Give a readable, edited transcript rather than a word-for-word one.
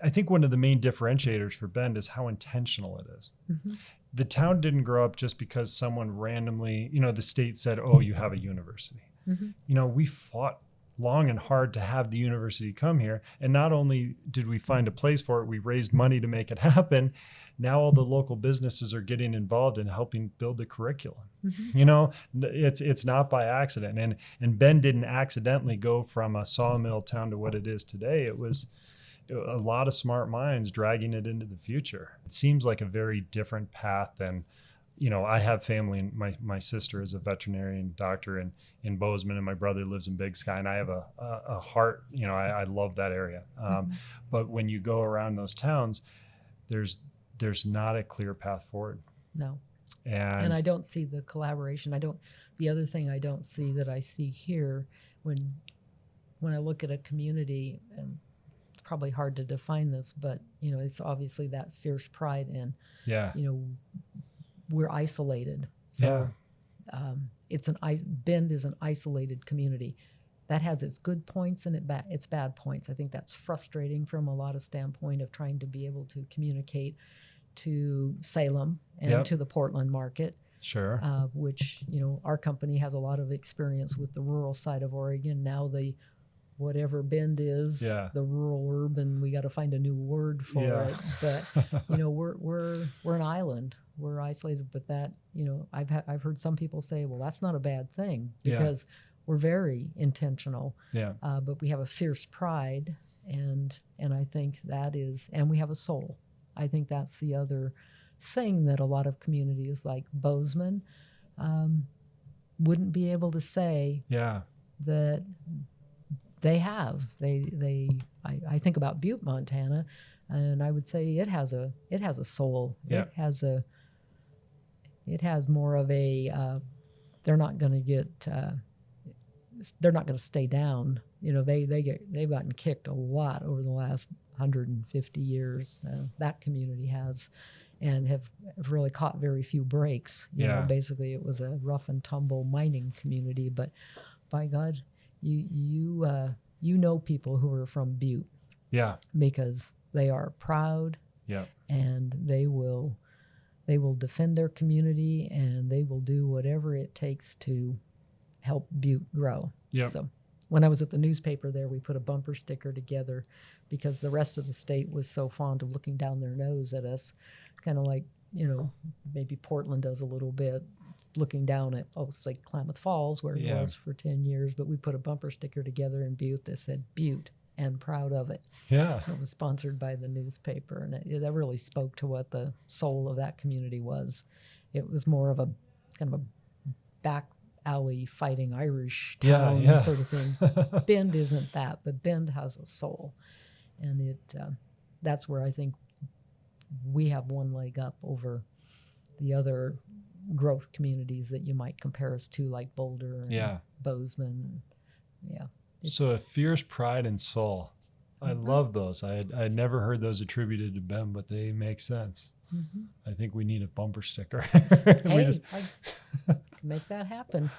I think one of the main differentiators for Bend is how intentional it is. Mm-hmm. The town didn't grow up just because someone randomly, the state said, oh, you have a university. Mm-hmm. We fought long and hard to have the university come here. And not only did we find a place for it, we raised money to make it happen. Now all the local businesses are getting involved in helping build the curriculum. Mm-hmm. It's not by accident. And Bend didn't accidentally go from a sawmill town to what it is today. It was a lot of smart minds dragging it into the future. It seems like a very different path than, I have family, and my sister is a veterinarian doctor in Bozeman, and my brother lives in Big Sky, and I have a heart, I love that area. But when you go around those towns, there's not a clear path forward. No. And I don't see the collaboration. The other thing I don't see that I see here when I look at a community, and it's probably hard to define this, but it's obviously that fierce pride in, we're isolated. So Bend is an isolated community. That has its good points and its bad points. I think that's frustrating from a lot of standpoint of trying to be able to communicate to Salem and to the Portland market. Sure. Which, our company has a lot of experience with the rural side of Oregon. Now whatever Bend is, the rural urban, we got to find a new word for it. But, we're an island. We're isolated, but that, I've heard some people say, well, that's not a bad thing because we're very intentional. Yeah. But we have a fierce pride, and I think that is, and we have a soul. I think that's the other thing that a lot of communities like Bozeman wouldn't be able to say that they have. I think about Butte, Montana, and I would say it has a soul. Yeah. It has more of a. They're not going to stay down. They've gotten kicked a lot over the last 150 years. That community has, and have really caught very few breaks. Basically, it was a rough and tumble mining community. But by God, you know people who are from Butte. Yeah. Because they are proud. Yeah. And they will defend their community, and they will do whatever it takes to help Butte grow. Yep. So when I was at the newspaper there, we put a bumper sticker together because the rest of the state was so fond of looking down their nose at us, kind of like, maybe Portland does a little bit, looking down at, like Klamath Falls, where it was for 10 years. But we put a bumper sticker together in Butte that said Butte and proud of it. Yeah. It was sponsored by the newspaper, and that really spoke to what the soul of that community was. It was more of a kind of a back alley fighting Irish town sort of thing. Bend isn't that, but Bend has a soul, and that's where I think we have one leg up over the other growth communities that you might compare us to, like Boulder and Bozeman. So a fierce pride and soul. I love those. I had never heard those attributed to Bend, but they make sense. I think we need a bumper sticker. Hey, I can make that happen.